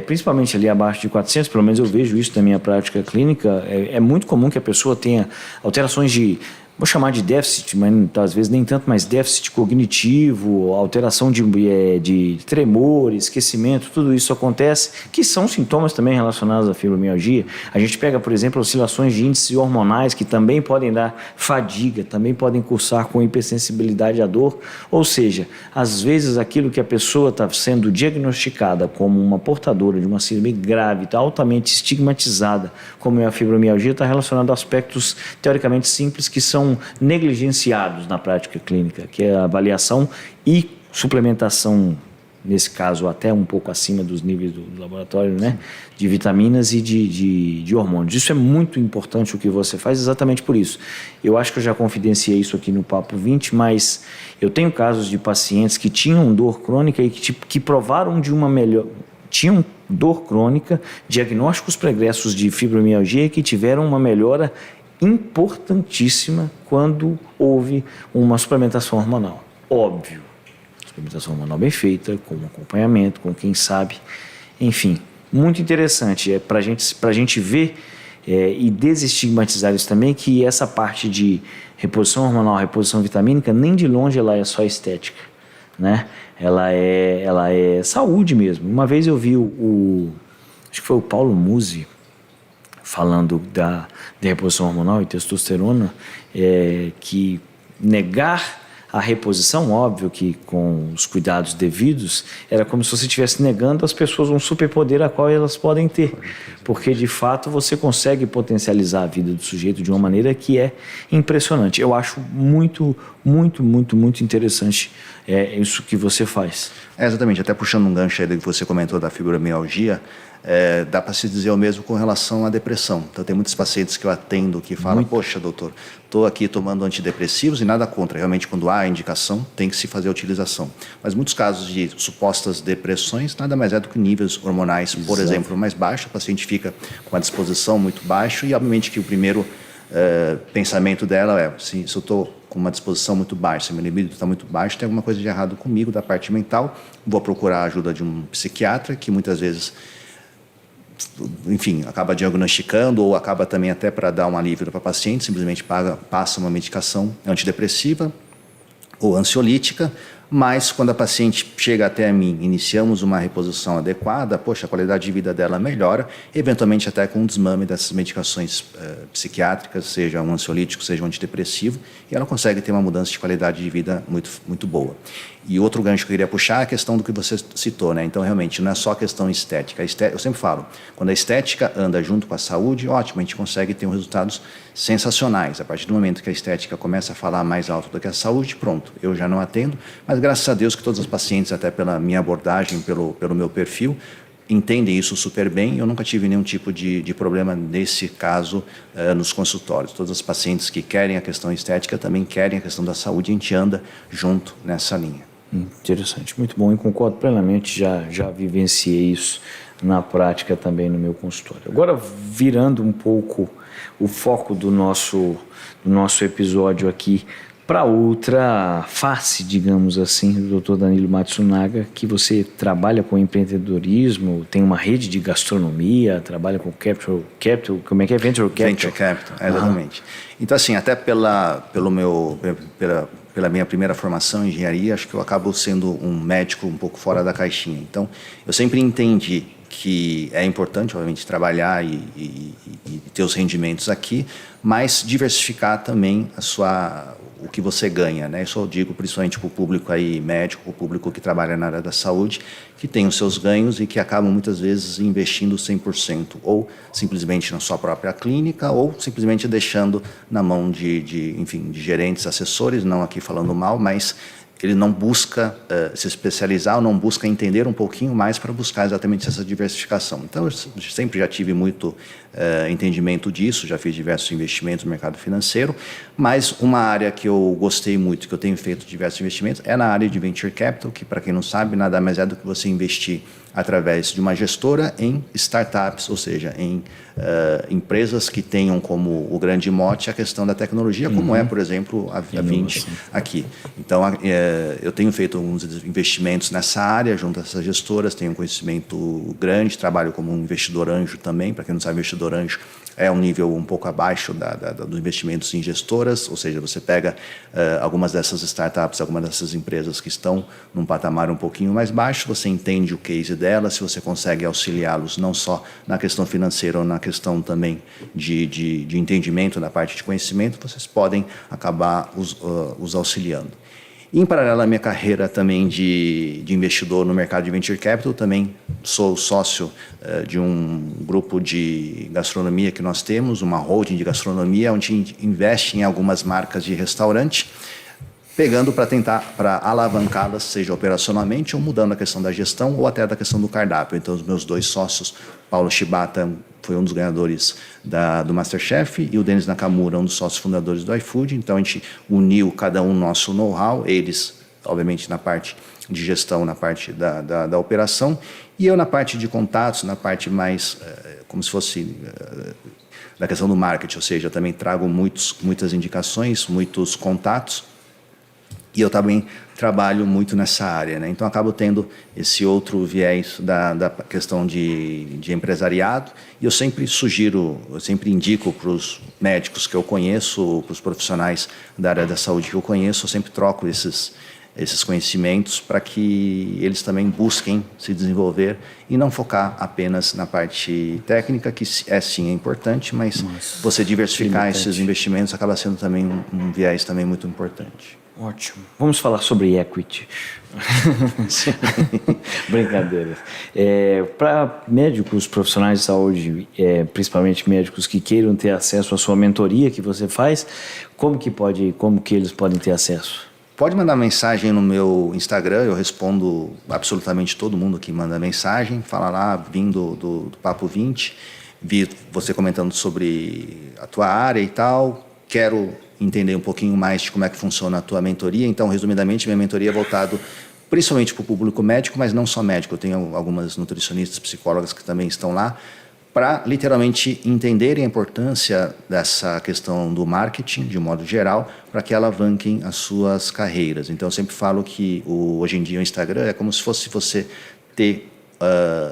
principalmente ali abaixo de 400, pelo menos eu vejo isso na minha prática clínica, é muito comum que a pessoa tenha alterações de vou chamar de déficit, mas às vezes nem tanto, mas déficit cognitivo, alteração de tremor, esquecimento, tudo isso acontece, que são sintomas também relacionados à fibromialgia. A gente pega, por exemplo, oscilações de índices hormonais que também podem dar fadiga, também podem cursar com hipersensibilidade à dor, ou seja, às vezes aquilo que a pessoa está sendo diagnosticada como uma portadora de uma síndrome grave, está altamente estigmatizada, como é a fibromialgia, está relacionado a aspectos teoricamente simples que são negligenciados na prática clínica, que é a avaliação e suplementação, nesse caso até um pouco acima dos níveis do laboratório, né, de vitaminas e de hormônios. Isso é muito importante o que você faz, exatamente por isso. Eu acho que eu já confidenciei isso aqui no Papo 20, mas eu tenho casos de pacientes que tinham dor crônica e que provaram de uma melhor... tinham dor crônica, diagnósticos pregressos de fibromialgia e que tiveram uma melhora importantíssima quando houve uma suplementação hormonal. Óbvio, suplementação hormonal bem feita, com acompanhamento, com quem sabe, enfim, muito interessante. É para a gente ver e desestigmatizar isso também, que essa parte de reposição hormonal, reposição vitamínica, nem de longe ela é só estética, né? Ela é saúde mesmo. Uma vez eu vi acho que foi o Paulo Musi, falando da reposição hormonal e testosterona, que negar a reposição, óbvio que com os cuidados devidos, era como se você estivesse negando às pessoas um superpoder a qual elas podem ter, porque de fato você consegue potencializar a vida do sujeito de uma maneira que é impressionante. Eu acho muito, muito, muito, muito interessante isso que você faz. Exatamente, até puxando um gancho aí do que você comentou da fibromialgia, dá para se dizer o mesmo com relação à depressão. Então tem muitos pacientes que eu atendo que falam, poxa doutor, estou aqui tomando antidepressivos e nada contra, realmente quando há indicação tem que se fazer a utilização. Mas muitos casos de supostas depressões nada mais é do que níveis hormonais, por exemplo, mais baixos, o paciente fica com uma disposição muito baixa e obviamente que o primeiro pensamento dela é, se eu estou com uma disposição muito baixa, se meu libido está muito baixo, tem alguma coisa de errado comigo da parte mental, vou procurar a ajuda de um psiquiatra que muitas vezes, enfim, acaba diagnosticando ou acaba também até para dar um alívio para o paciente, simplesmente passa uma medicação antidepressiva ou ansiolítica, mas quando a paciente chega até mim, iniciamos uma reposição adequada, poxa, a qualidade de vida dela melhora, eventualmente até com um desmame dessas medicações psiquiátricas, seja um ansiolítico, seja um antidepressivo, e ela consegue ter uma mudança de qualidade de vida muito, muito boa. E outro gancho que eu queria puxar é a questão do que você citou, né? Então, realmente, não é só a questão estética. Eu sempre falo, quando a estética anda junto com a saúde, ótimo, a gente consegue ter resultados sensacionais. A partir do momento que a estética começa a falar mais alto do que a saúde, pronto, eu já não atendo, mas graças a Deus que todos os pacientes, até pela minha abordagem, pelo meu perfil, entendem isso super bem. Eu nunca tive nenhum tipo de problema nesse caso nos consultórios. Todos os pacientes que querem a questão estética também querem a questão da saúde, a gente anda junto nessa linha. Interessante, muito bom, e concordo plenamente, já vivenciei isso na prática também no meu consultório. Agora, virando um pouco o foco do nosso episódio aqui para outra face, digamos assim, do Dr. Danilo Matsunaga, que você trabalha com empreendedorismo, tem uma rede de gastronomia, trabalha com capital, como é que é? Venture Capital. Venture Capital, exatamente. Então, assim, até pela minha primeira formação em engenharia, acho que eu acabo sendo um médico um pouco fora da caixinha. Então, eu sempre entendi que é importante, obviamente, trabalhar e ter os rendimentos aqui, mas diversificar também o que você ganha, né? Isso eu digo principalmente para o público aí médico, o público que trabalha na área da saúde, que tem os seus ganhos e que acabam muitas vezes investindo 100%, ou simplesmente na sua própria clínica, ou simplesmente deixando na mão de gerentes, assessores, não aqui falando mal, mas ele não busca se especializar ou não busca entender um pouquinho mais para buscar exatamente essa diversificação. Então, eu sempre já tive muito entendimento disso, já fiz diversos investimentos no mercado financeiro, mas uma área que eu gostei muito, que eu tenho feito diversos investimentos, é na área de Venture Capital, que, para quem não sabe, nada mais é do que você investir através de uma gestora em startups, ou seja, em empresas que tenham como o grande mote a questão da tecnologia, como é, por exemplo, a 20 aqui. Então, eu tenho feito alguns investimentos nessa área, junto a essas gestoras, tenho um conhecimento grande, trabalho como um investidor anjo também. Para quem não sabe, investidor anjo é um nível um pouco abaixo dos investimentos em gestoras, ou seja, você pega algumas dessas startups, algumas dessas empresas que estão num patamar um pouquinho mais baixo, você entende o case delas, se você consegue auxiliá-los não só na questão financeira ou na questão também de entendimento, na parte de conhecimento, vocês podem acabar os auxiliando. Em paralelo à minha carreira também de investidor no mercado de Venture Capital, também sou sócio de um grupo de gastronomia que nós temos, uma holding de gastronomia, onde a gente investe em algumas marcas de restaurante, pegando para alavancá-las, seja operacionalmente ou mudando a questão da gestão ou até da questão do cardápio. Então, os meus 2 sócios, Paulo Shibata, foi um dos ganhadores do MasterChef, e o Denis Nakamura, um dos sócios fundadores do iFood. Então, a gente uniu cada um nosso know-how, eles, obviamente, na parte de gestão, na parte da operação, e eu na parte de contatos, na parte mais, como se fosse da questão do marketing, ou seja, eu também trago muitas indicações, muitos contatos, e eu também trabalho muito nessa área, né? Então, acabo tendo esse outro viés da questão de empresariado, e eu sempre indico para os médicos que eu conheço, para os profissionais da área da saúde que eu conheço, eu sempre troco esses conhecimentos para que eles também busquem se desenvolver e não focar apenas na parte técnica, que sim é importante, mas você diversificar esses investimentos acaba sendo também um viés também muito importante. Ótimo. Vamos falar sobre equity. Brincadeira. Para médicos, profissionais de saúde, principalmente médicos que queiram ter acesso à sua mentoria que você faz, como que eles podem ter acesso? Pode mandar mensagem no meu Instagram, eu respondo absolutamente todo mundo que manda mensagem. Fala lá, vindo do Papo 20, vi você comentando sobre a tua área e tal, quero entender um pouquinho mais de como é que funciona a tua mentoria. Então, resumidamente, minha mentoria é voltado principalmente para o público médico, mas não só médico. Eu tenho algumas nutricionistas, psicólogas que também estão lá, para literalmente entenderem a importância dessa questão do marketing, de um modo geral, para que alavanquem as suas carreiras. Então, eu sempre falo que hoje em dia o Instagram é como se fosse você ter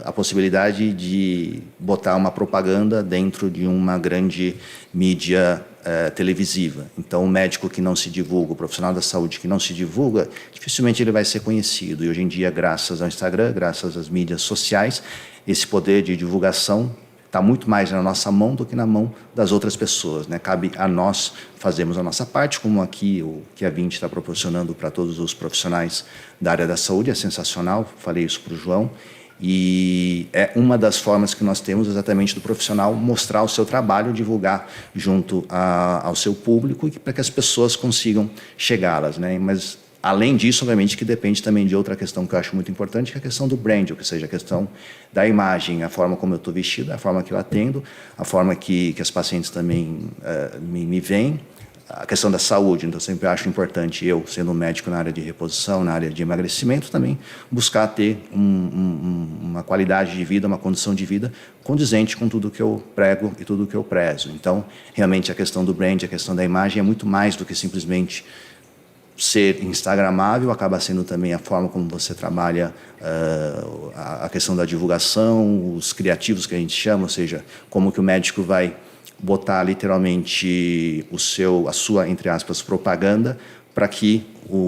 a possibilidade de botar uma propaganda dentro de uma grande mídia televisiva. Então, o médico que não se divulga, o profissional da saúde que não se divulga, dificilmente ele vai ser conhecido. E hoje em dia, graças ao Instagram, graças às mídias sociais, esse poder de divulgação está muito mais na nossa mão do que na mão das outras pessoas, né? Cabe a nós fazermos a nossa parte, como aqui o que a 20 está proporcionando para todos os profissionais da área da saúde, é sensacional, falei isso para o João. E é uma das formas que nós temos exatamente do profissional mostrar o seu trabalho, divulgar junto ao seu público, para que as pessoas consigam chegá-las, né? Mas, além disso, obviamente, que depende também de outra questão que eu acho muito importante, que é a questão do brand, ou seja, a questão da imagem, a forma como eu estou vestido, a forma que eu atendo, a forma que as pacientes também me veem, a questão da saúde. Então, eu sempre acho importante, eu, sendo um médico na área de reposição, na área de emagrecimento, também buscar ter uma qualidade de vida, uma condição de vida condizente com tudo que eu prego e tudo que eu prezo. Então, realmente, a questão do brand, a questão da imagem é muito mais do que simplesmente ser instagramável, acaba sendo também a forma como você trabalha a questão da divulgação, os criativos que a gente chama, ou seja, como que o médico vai botar literalmente a sua, entre aspas, propaganda, para que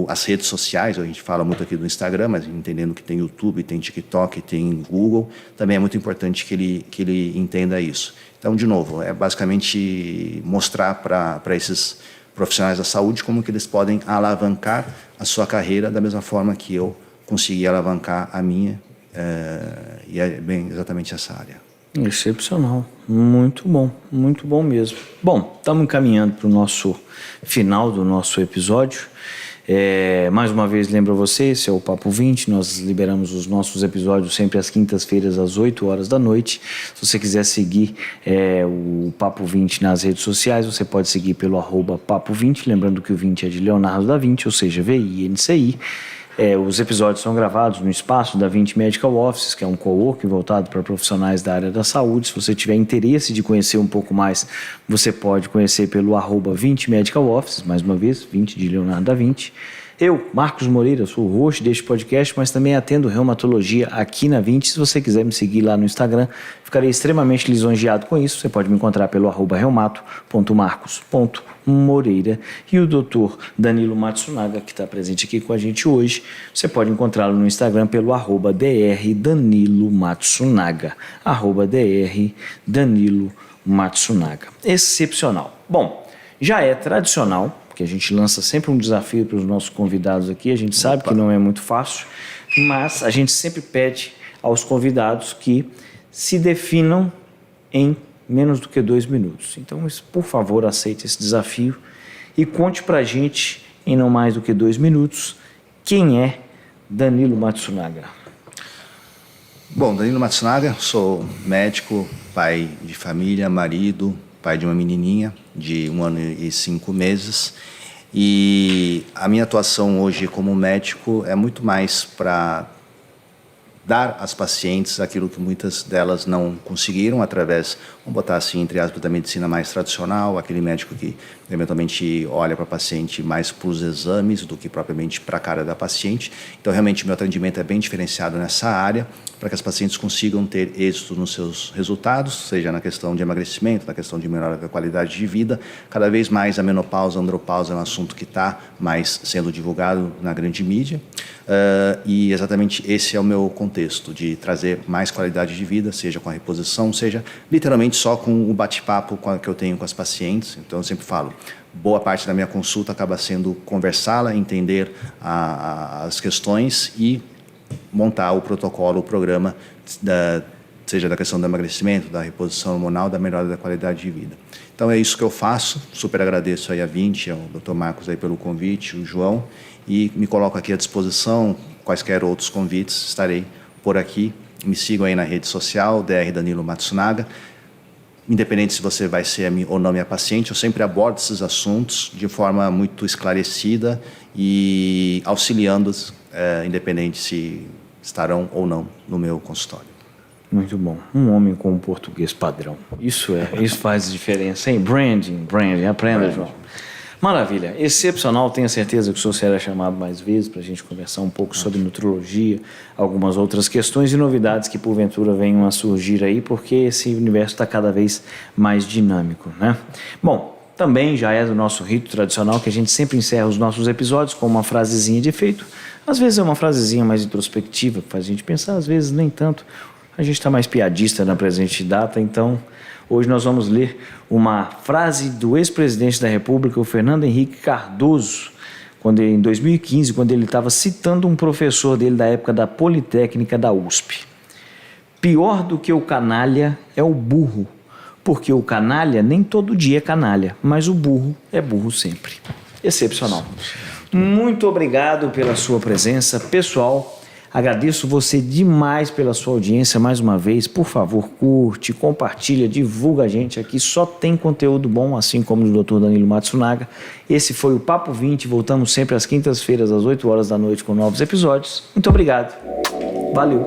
as redes sociais, a gente fala muito aqui do Instagram, mas entendendo que tem YouTube, tem TikTok, tem Google, também é muito importante que ele entenda isso. Então, de novo, é basicamente mostrar para esses profissionais da saúde como que eles podem alavancar a sua carreira da mesma forma que eu consegui alavancar a minha, e é bem exatamente essa área. Excepcional, muito bom mesmo. Bom, estamos encaminhando para o nosso final do nosso episódio. Mais uma vez lembro a você, esse é o Papo 20, nós liberamos os nossos episódios sempre às quintas-feiras às 8 horas da noite. Se você quiser seguir o Papo 20 nas redes sociais, você pode seguir pelo @Papo 20, lembrando que o 20 é de Leonardo da Vinci, ou seja, VINCI. Os episódios são gravados no espaço da 20 Medical Offices, que é um coworking voltado para profissionais da área da saúde. Se você tiver interesse de conhecer um pouco mais, você pode conhecer pelo @20 Medical Offices, mais uma vez, 20 de Leonardo da Vinci. Eu, Marcos Moreira, sou o host deste podcast, mas também atendo reumatologia aqui na 20. Se você quiser me seguir lá no Instagram, ficarei extremamente lisonjeado com isso. Você pode me encontrar pelo @reumato.marcos.moreira. E o Dr. Danilo Matsunaga, que está presente aqui com a gente hoje, você pode encontrá-lo no Instagram pelo @drdanilomatsunaga. @drdanilomatsunaga. Excepcional. Bom, já é tradicional, que a gente lança sempre um desafio para os nossos convidados aqui. A gente sabe que não é muito fácil, mas a gente sempre pede aos convidados que se definam em menos do que 2 minutos. Então, por favor, aceite esse desafio e conte para a gente, em não mais do que 2 minutos, quem é Danilo Matsunaga. Bom, Danilo Matsunaga, sou médico, pai de família, marido, pai de uma menininha de 1 ano e 5 meses, e a minha atuação hoje como médico é muito mais para dar às pacientes aquilo que muitas delas não conseguiram através, vamos botar assim, entre aspas, da medicina mais tradicional, aquele médico que eventualmente olha para a paciente mais para os exames do que propriamente para a cara da paciente. Então, realmente, meu atendimento é bem diferenciado nessa área, para que as pacientes consigam ter êxito nos seus resultados, seja na questão de emagrecimento, na questão de melhora da qualidade de vida. Cada vez mais a menopausa, a andropausa é um assunto que está mais sendo divulgado na grande mídia, e exatamente esse é o meu contexto, de trazer mais qualidade de vida, seja com a reposição, seja literalmente só com o bate-papo que eu tenho com as pacientes. Então, eu sempre falo, boa parte da minha consulta acaba sendo conversá-la, entender as questões e montar o protocolo, o programa, seja da questão do emagrecimento, da reposição hormonal, da melhora da qualidade de vida. Então, é isso que eu faço. Super agradeço aí a 20, ao Dr. Marcos aí pelo convite, o João, e me coloco aqui à disposição. Quaisquer outros convites, estarei por aqui. Me sigam aí na rede social, Dr. Danilo Matsunaga. Independente se você vai ser ou não minha paciente, eu sempre abordo esses assuntos de forma muito esclarecida e auxiliando-os, independente se estarão ou não no meu consultório. Muito bom. Um homem com um português padrão. Isso faz diferença, hein? Branding, aprenda, João. Maravilha, excepcional. Tenho certeza que o senhor será chamado mais vezes para a gente conversar um pouco sobre nutrologia, algumas outras questões e novidades que porventura venham a surgir aí, porque esse universo está cada vez mais dinâmico, né? Bom, também já é do nosso rito tradicional que a gente sempre encerra os nossos episódios com uma frasezinha de efeito. Às vezes é uma frasezinha mais introspectiva, que faz a gente pensar, às vezes nem tanto. A gente está mais piadista na presente data, então hoje nós vamos ler uma frase do ex-presidente da República, o Fernando Henrique Cardoso, em 2015, quando ele estava citando um professor dele da época da Politécnica da USP. Pior do que o canalha é o burro, porque o canalha nem todo dia é canalha, mas o burro é burro sempre. Excepcional. Muito obrigado pela sua presença, pessoal. Agradeço você demais pela sua audiência mais uma vez. Por favor, curte, compartilha, divulga a gente aqui. Só tem conteúdo bom, assim como o Dr. Danilo Matsunaga. Esse foi o Papo 20. Voltamos sempre às quintas-feiras, às 8 horas da noite, com novos episódios. Muito obrigado. Valeu.